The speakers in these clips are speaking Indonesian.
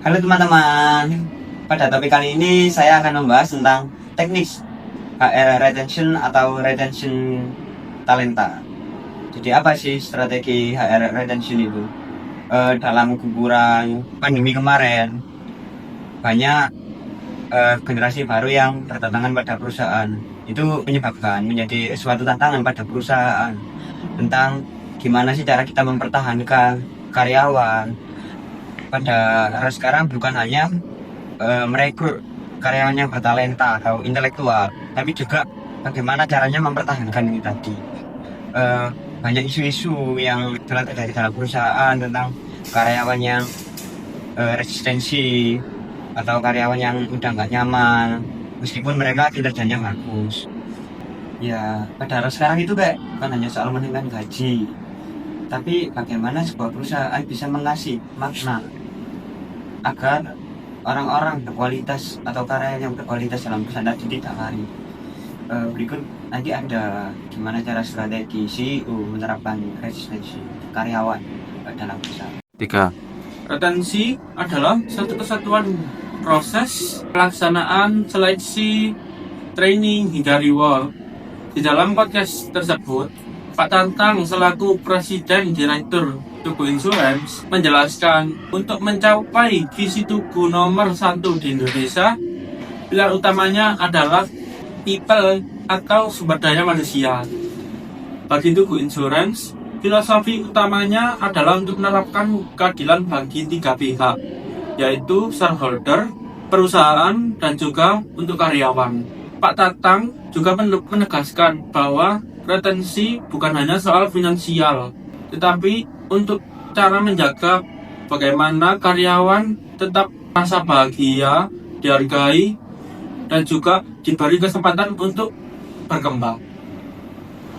Halo teman-teman, pada topik kali ini saya akan membahas tentang teknik HR retention atau retention talenta. Jadi apa sih strategi HR retention itu? Dalam guguran pandemi kemarin, banyak generasi baru yang berdatangan pada perusahaan. Itu menyebabkan menjadi suatu tantangan pada perusahaan tentang gimana sih cara kita mempertahankan karyawan. Pada era sekarang bukan hanya merekrut karyawan yang bertalenta atau intelektual, tapi juga bagaimana caranya mempertahankan ini tadi. Banyak isu-isu yang terlihat dari dalam perusahaan tentang karyawan yang resistensi atau karyawan yang udah nggak nyaman meskipun mereka kinerjanya bagus. Ya pada era sekarang itu kayak bukan hanya soal meningkatkan gaji, tapi bagaimana sebuah perusahaan bisa mengasih makna agar orang-orang berkualitas atau karyawan yang berkualitas dalam perusahaan tadi tidak lari. Berikut nanti ada gimana cara strategi CEO menerapkan resistensi karyawan dalam perusahaan. 3. Retensi adalah satu kesatuan proses pelaksanaan seleksi, training, hingga reward. Di dalam podcast tersebut, Pak Tantang selaku Presiden Direktur Tugu Insurance menjelaskan untuk mencapai visi Tugu nomor 1 di Indonesia, pilar utamanya adalah people atau sumber daya manusia. Bagi Tugu Insurance, filosofi utamanya adalah untuk menerapkan keadilan bagi 3 pihak, yaitu shareholder, perusahaan, dan juga untuk karyawan. Pak Tatang juga menegaskan bahwa retensi bukan hanya soal finansial, tetapi untuk cara menjaga bagaimana karyawan tetap merasa bahagia, dihargai, dan juga diberi kesempatan untuk berkembang.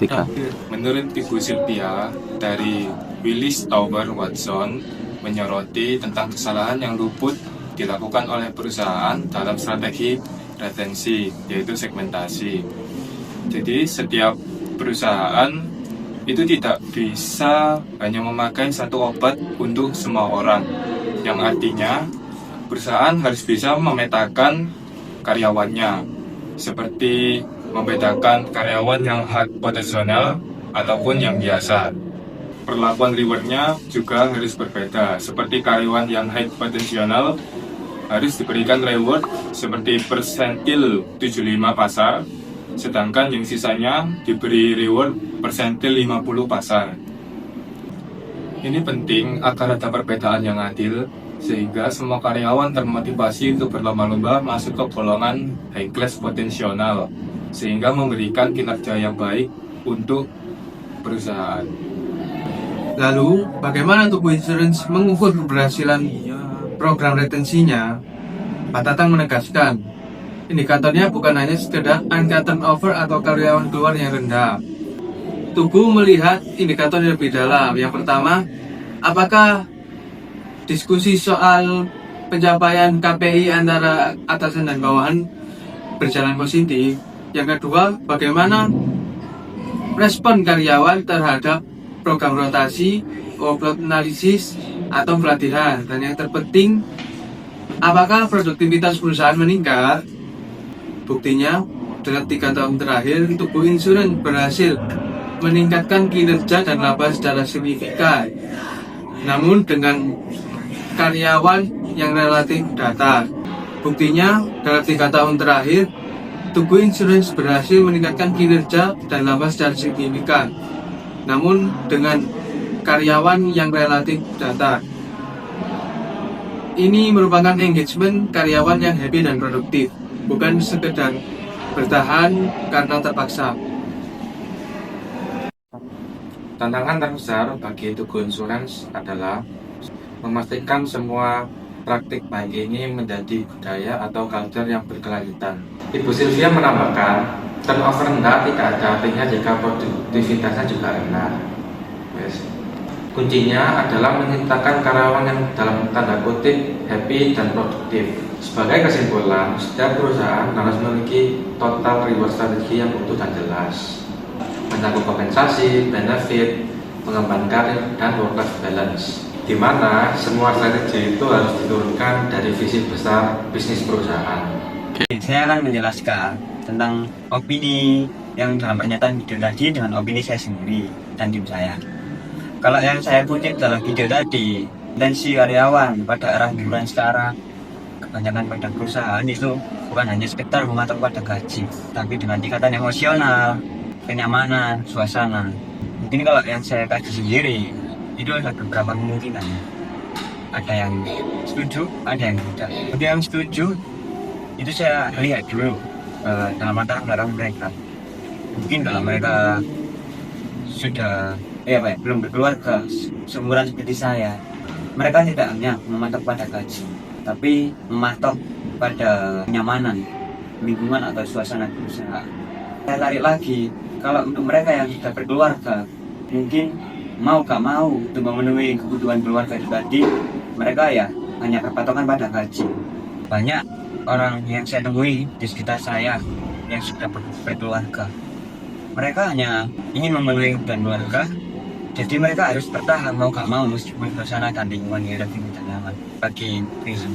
3. Menurut Ibu Sylvia dari Willis Tower Watson menyoroti tentang kesalahan yang luput dilakukan oleh perusahaan dalam strategi retensi, yaitu segmentasi. Jadi setiap perusahaan itu tidak bisa hanya memakai satu obat untuk semua orang, yang artinya perusahaan harus bisa memetakan karyawannya, seperti membedakan karyawan yang high potensial ataupun yang biasa. Perlakuan rewardnya juga harus berbeda, seperti karyawan yang high potensial harus diberikan reward seperti persentil 75 pasar, sedangkan yang sisanya diberi reward persentil 50 pasar. Ini penting agar ada perbedaan yang adil, sehingga semua karyawan termotivasi untuk berlomba-lomba masuk ke golongan high class potensial, sehingga memberikan kinerja yang baik untuk perusahaan. Lalu, bagaimana Tugu Insurance mengukur keberhasilan program retensinya? Pak Tatang menegaskan, indikatornya bukan hanya sekedar angka turnover atau karyawan keluar yang rendah. Tugu melihat indikator yang lebih dalam. Yang pertama, apakah diskusi soal pencapaian KPI antara atasan dan bawahan berjalan positif? Yang kedua, bagaimana respon karyawan terhadap program rotasi, workload analisis, atau pelatihan? Dan yang terpenting, apakah produktivitas perusahaan meningkat? Buktinya, dalam 3 tahun terakhir, Tugu Insurance berhasil meningkatkan kinerja dan laba secara signifikan. Namun dengan karyawan yang relatif datar. Buktinya, dalam 3 tahun terakhir, Tugu Insurance berhasil meningkatkan kinerja dan laba secara signifikan. Namun dengan karyawan yang relatif datar. Ini merupakan engagement karyawan yang happy dan produktif, bukan sekedar bertahan karena terpaksa. Tantangan terbesar bagi Tugu Insurance adalah memastikan semua praktik baik ini menjadi budaya atau culture yang berkelanjutan. Ibu Sylvia menambahkan, turnover rendah tidak ada artinya jika produktivitasnya juga rendah. Kuncinya adalah menciptakan karyawan yang dalam tanda kutip happy dan produktif. Sebagai kesimpulan, setiap perusahaan harus memiliki total reward strategi yang utuh dan jelas, mencakup kompensasi, benefit, pengembangan karir, dan work-life balance. di mana semua strategi itu harus diturunkan dari visi besar bisnis perusahaan. Saya akan menjelaskan tentang opini yang dalam pernyataan video tadi dengan opini saya sendiri dan tim saya. Kalau yang saya kutip dalam video tadi, tendensi karyawan pada era hiburan sekarang, kebanyakan pada perusahaan itu bukan hanya sekedar mematok pada gaji, tapi dengan tingkatan emosional, kenyamanan, suasana. Mungkin kalau yang saya kaji sendiri, itu ada beberapa kemungkinan. Ada yang setuju, ada yang tidak. Bagi yang setuju, itu saya lihat dulu dalam latar belakang mereka. Mungkin kalau mereka sudah belum berkeluarga seumuran seperti saya, mereka tidak hanya mematok pada gaji, tapi mematok pada kenyamanan lingkungan atau suasana perusahaan. Saya tarik lagi, kalau untuk mereka yang sudah berkeluarga, mungkin mau gak mau untuk memenuhi kebutuhan keluarga itu tadi, mereka ya hanya berpatokan pada gaji. Banyak orang yang saya temui di sekitar saya yang sudah berkeluarga, mereka hanya ingin memenuhi kebutuhan keluarga, jadi mereka harus bertahan mau gak mau meskipun suasana dan lingkungan yang lebih nyaman bagi prison.